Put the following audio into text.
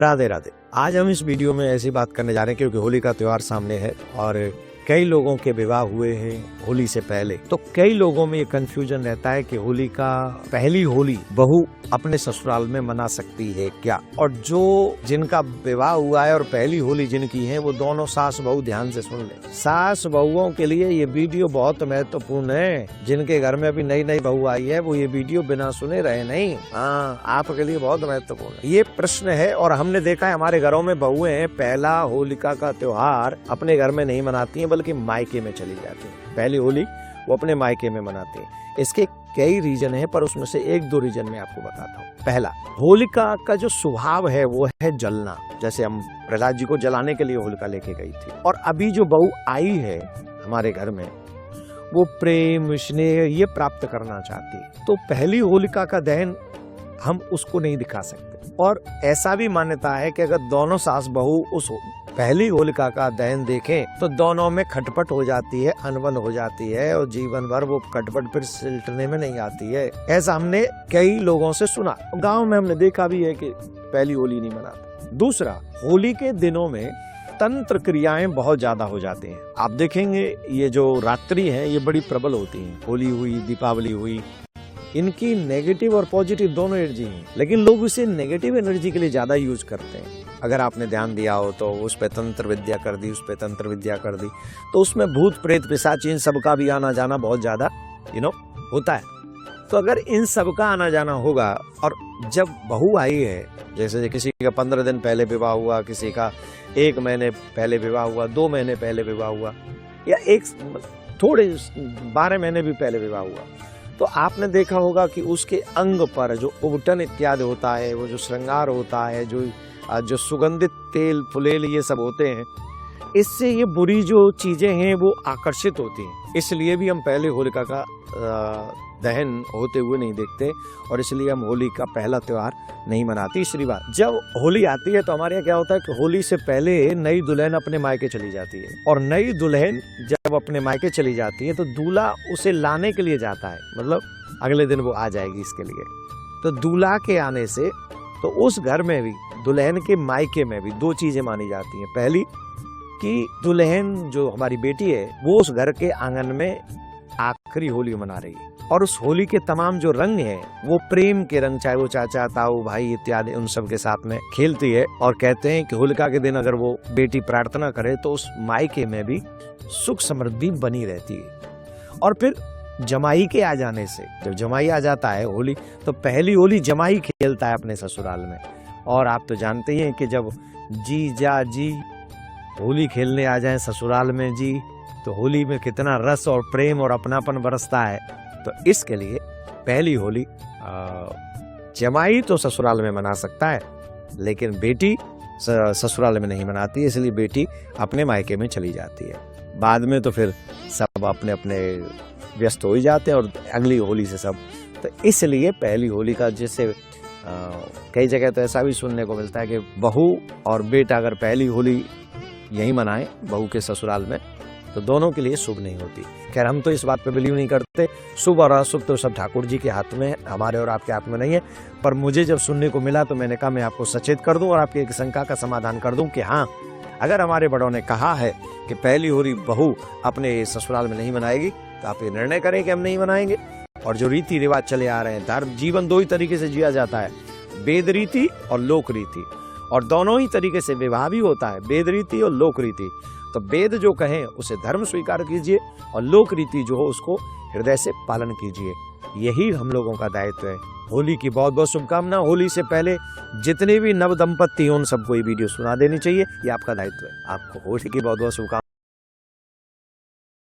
राधे राधे। आज हम इस वीडियो में ऐसी बात करने जा रहे हैं क्योंकि होली का त्योहार सामने है और कई लोगों के विवाह हुए हैं होली से पहले। तो कई लोगों में ये कंफ्यूजन रहता है कि होली का पहली होली बहू अपने ससुराल में मना सकती है क्या, और जो जिनका विवाह हुआ है और पहली होली जिनकी है वो दोनों सास बहू ध्यान से सुन ले। सास बहुओं के लिए ये वीडियो बहुत महत्वपूर्ण है। जिनके घर में अभी नई नई बहू आई है वो ये वीडियो बिना सुने रहे नहीं। हाँ, आपके लिए बहुत महत्वपूर्ण है। ये प्रश्न है और हमने देखा है हमारे घरों में बहुएं पहला होलिका का त्योहार अपने घर में नहीं मनाती हैं बल्कि मायके में चली जाती हैं। पहली होली वो अपने मायके में मनाते हैं। इसके कई रीजन है पर उसमें से एक दो रीजन मैं आपको बताता हूँ। पहला, होलिका का जो स्वभाव है वो है जलना। जैसे हम प्रहलाद जी को जलाने के लिए होलिका लेके गई थी, और अभी जो बहू आई है हमारे घर में वो प्रेम स्नेह ये प्राप्त करना चाहती है। तो पहली होलिका का दहन हम उसको नहीं दिखा सकते। और ऐसा भी मान्यता है कि अगर दोनों सास बहू उस पहली होलिका का दहन देखें तो दोनों में खटपट हो जाती है, अनबन हो जाती है और जीवन भर वो खटपट फिर सिलटने में नहीं आती है। ऐसा हमने कई लोगों से सुना, गांव में हमने देखा भी है कि पहली होली नहीं मनाते। दूसरा, होली के दिनों में तंत्र क्रियाएं बहुत ज्यादा हो जाती हैं। आप देखेंगे ये जो रात्रि है ये बड़ी प्रबल होती है। होली हुई, दीपावली हुई, इनकी नेगेटिव और पॉजिटिव दोनों एनर्जी हैं, लेकिन लोग इसे नेगेटिव एनर्जी के लिए ज्यादा यूज करते हैं। अगर आपने ध्यान दिया हो तो उस पे तंत्र विद्या कर दी, उस पे तंत्र विद्या कर दी, तो उसमें भूत प्रेत पिशाच इन सबका भी आना जाना बहुत ज्यादा होता है। तो अगर इन सबका आना जाना होगा और जब बहू आई है, जैसे किसी का 15 दिन पहले विवाह हुआ, किसी का 1 महीने पहले विवाह हुआ, 2 महीने पहले विवाह हुआ, या थोड़े 12 महीने भी पहले विवाह हुआ, तो आपने देखा होगा कि उसके अंग पर जो उबटन इत्यादि होता है, वो जो श्रृंगार होता है, जो सुगंधित तेल फुलेल ये सब होते हैं, इससे ये बुरी जो चीजें हैं वो आकर्षित होती हैं। इसलिए भी हम पहले होलिका का दहन होते हुए नहीं देखते और इसलिए हम होली का पहला त्योहार नहीं मनाते। तीसरी बात, जब होली आती है तो हमारे यहाँ क्या होता है कि होली से पहले नई दुल्हन अपने मायके चली जाती है, और नई दुल्हन जब अपने मायके चली जाती है तो दूल्हा उसे लाने के लिए जाता है, मतलब अगले दिन वो आ जाएगी इसके लिए। तो दूल्हा के आने से तो उस घर में भी, दुल्हन के मायके में भी 2 चीजें मानी जाती हैं। पहली कि दुल्हन जो हमारी बेटी है वो उस घर के आंगन में आखिरी होली मना रही है, और उस होली के तमाम जो रंग हैं वो प्रेम के रंग, चाहे वो चाचा ताऊ भाई इत्यादि उन सब के साथ में खेलती है। और कहते हैं कि होलिका के दिन अगर वो बेटी प्रार्थना करे तो उस मायके में भी सुख समृद्धि बनी रहती है। और फिर जमाई के आ जाने से, जब जमाई आ जाता है होली, तो पहली होली जमाई खेलता है अपने ससुराल में। और आप तो जानते ही हैं कि जब जी होली खेलने आ जाए ससुराल में जी, तो होली में कितना रस और प्रेम और अपनापन बरसता है। तो इसके लिए पहली होली जमाई तो ससुराल में मना सकता है, लेकिन बेटी ससुराल में नहीं मनाती, इसलिए बेटी अपने मायके में चली जाती है। बाद में तो फिर सब अपने अपने व्यस्त हो ही जाते हैं और अगली होली से सब। तो इसलिए पहली होली का, जैसे कई जगह तो ऐसा भी सुनने को मिलता है कि बहू और बेटा अगर पहली होली यहीं मनाएं बहू के ससुराल में तो दोनों के लिए शुभ नहीं होती। खैर, हम तो इस बात पे बिलीव नहीं करते। शुभ और अशुभ तो सब ठाकुर जी के हाथ में है, हमारे और आपके हाथ में नहीं है। पर मुझे जब सुनने को मिला तो मैंने कहा मैं आपको सचेत कर दूं और आपकी एक शंका का समाधान कर दूं कि हाँ, अगर हमारे बड़ों ने कहा है कि पहली होली बहू अपने ससुराल में नहीं मनाएगी तो आप ये निर्णय करें कि हम नहीं मनाएंगे। और जो रीति रिवाज चले आ रहे हैं, धर्म जीवन 2 ही तरीके से जिया जाता है, वेद रीति और लोक रीति, और दोनों ही तरीके से विवाह भी होता है, वेद रीति और लोक रीति। तो वेद जो कहें उसे धर्म स्वीकार कीजिए और लोक रीति जो हो उसको हृदय से पालन कीजिए। यही हम लोगों का दायित्व है। होली की बहुत बहुत शुभकामना। होली से पहले जितने भी नव दंपत्ति उन सबको ये वीडियो सुना देनी चाहिए, ये आपका दायित्व है। आपको होली की बहुत बहुत शुभकामना।